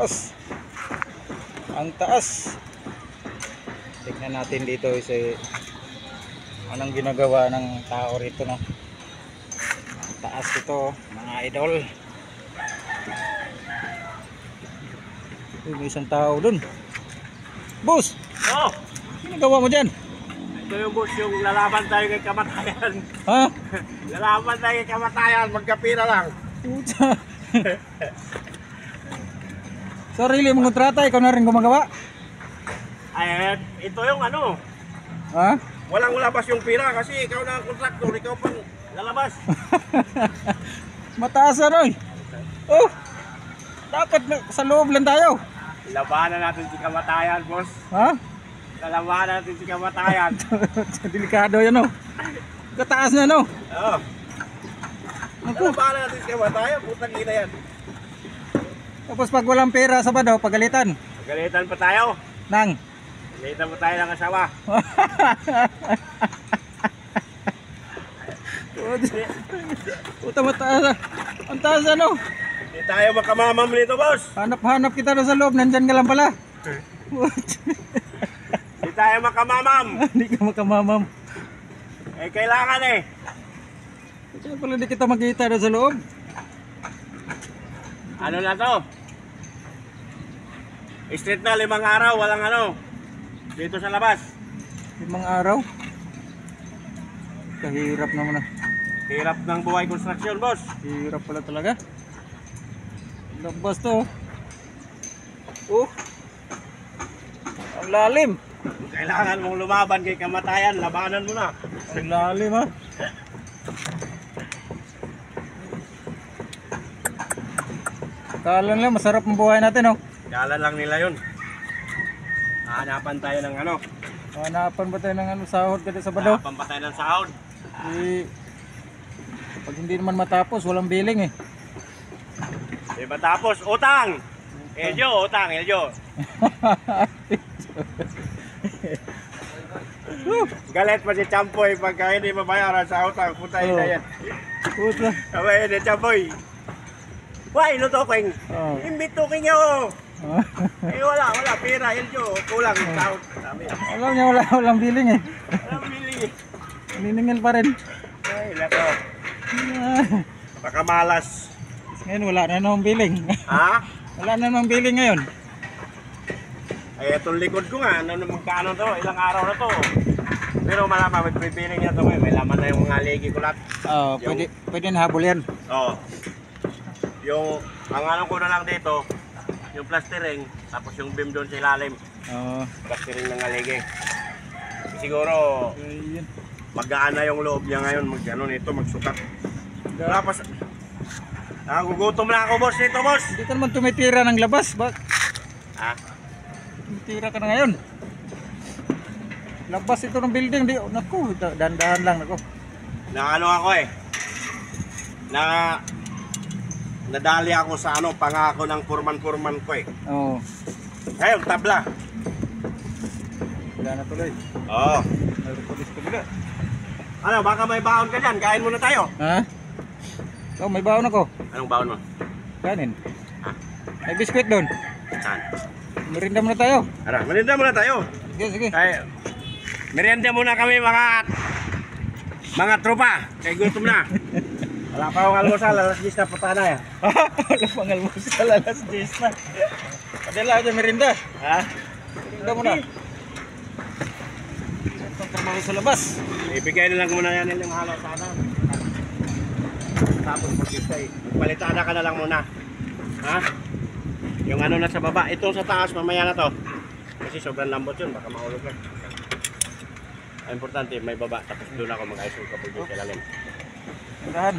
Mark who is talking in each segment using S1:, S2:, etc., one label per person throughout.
S1: taas. Ang taas. Tignan natin dito si anong ginagawa ng tao rito, no. Ang taas ito, mga idol. May isang tao dun. Boss!
S2: Oh!
S1: Ginagawa mo dyan?
S2: Ito yung boss, yung lalaban tayo kay kamatayan.
S1: Ha?
S2: Lalaban tayo kay kamatayan, magkapira lang.
S1: Puta. Sarili mong kontrata, ikaw na rin gumagawa?
S2: Ay, ito yung ano,
S1: Ha?
S2: walang labas yung pira kasi ikaw na ang kontraktor, ikaw pang lalabas.
S1: Mataas ano eh. Oh! Dapat sa loob lang tayo.
S2: Labanan natin si kamatayan, boss.
S1: Ha?
S2: Lalabanan natin si kamatayan.
S1: Delikado yan, oh. Kataas na, no?
S2: Oo. Lalabanan natin si kamatayan, putang ina yan.
S1: Tapos pag walang pera sa bado, pagalitan.
S2: Galitan pa tayo.
S1: Nang.
S2: Galitan pa tayo ng asawa.
S1: Puta, mataas. Ang taas, ano?
S2: Hindi tayo makamamam nito, boss.
S1: Hanap-hanap kita doon sa loob, nandyan ka lang pala.
S2: Hindi tayo makamamam.
S1: Hindi ka makamamam.
S2: Eh, kailangan eh.
S1: Kaya pala hindi kita makita doon sa loob.
S2: Ano na to? Street na 5 araw, walang ano. Dito sa labas.
S1: 5 araw. Kahirap naman na.
S2: Hirap ng buhay construction, boss.
S1: Hirap pala talaga. Labas to. Oh. Ang lalim.
S2: Kailangan mong lumaban kay kamatayan, labanan mo na.
S1: Ang lalim, ha. Kala nila masarap ang buhay natin, oh.
S2: Kala lang nila yun. Hanapan tayo ng ano.
S1: Hanapan ba tayo ng ano, sahod kasi sa bado?
S2: Hanapan pa tayo ng sahod.
S1: Eh, pag hindi naman matapos, walang billing eh.
S2: Diba tapos, utang! Eljo, utang, Eljo. Galit pa si Champoy pagka hindi mabayaran sa utang. Puta
S1: Oh.
S2: ina yan.
S1: Puta.
S2: Sabay ni Champoy. Why, luto ko yung
S1: Oh.
S2: imbito ko nyo. Eh wala, pera, Eljo. Kulang yung sahod. Sabi yan.
S1: Alam niya, walang billing eh.
S2: Walang bili.
S1: Niningil pa rin.
S2: Ay, lako. Baka malas.
S1: Ngayon wala na namang billing.
S2: Ha?
S1: Wala na namang billing ngayon.
S2: Ay, itong likod ko nga, ano naman kaano to, ilang araw na to. Pero malama, may preparing niya to ngayon, may laman na yung mga legi ko lahat.
S1: Oh, pwede na habol yan.
S2: Oo. Yung, ang ano ko na lang dito, yung plastering, tapos yung beam doon sa ilalim.
S1: Oh.
S2: Plastering ng legi. Siguro,
S1: Ayun.
S2: magaan na yung loob niya ngayon, ano nito, magsukat. Tapos, gugutom na ako, boss, nito, boss.
S1: Hindi ka naman tumitira ng labas.
S2: Ha?
S1: Tumitira ka na ngayon. Labas ito ng building. Di, naku, dahan-dahan lang. Naku.
S2: Na ano ako eh. Nadali ako sa ano, pangako ng purman-purman ko eh.
S1: Oo.
S2: Ngayon, tabla.
S1: Wala na tuloy.
S2: Oo.
S1: Mayroon po dito bila.
S2: Ano, baka may baon ka dyan, kain muna tayo.
S1: Ha? Oh, may baon ako.
S2: Anong baon mo?
S1: Kanin.
S2: Ha?
S1: May biskwit doon.
S2: Saan?
S1: Merinda muna tayo.
S2: Ara, merienda muna tayo.
S1: Sige, sige.
S2: Ay, merienda muna kami mga tropa. Kaya gutom na. Wala pa akong almusal, alas 10 na patana ya.
S1: Wala pang almusal, alas 10 na. Padala ako merinda.
S2: Ha?
S1: Merinda muna. Itong trabaho sa labas.
S2: Ibigay na lang muna yan yung halo sana. Tapos mag-stay. Magpalitada ka na lang muna. Ha? Yung ano na sa baba. Itong sa taas, mamaya na to. Kasi sobrang lambot yun, baka mahulog lang. Ang importante, may baba. Tapos doon ako mag-ayos yung kapag doon sa ilalim.
S1: Tindahan.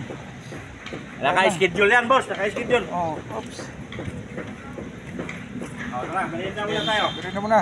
S2: Naka-schedule yan, boss. Naka-schedule.
S1: Oh, oops.
S2: O, tara, merienda muna tayo.
S1: Merinda muna.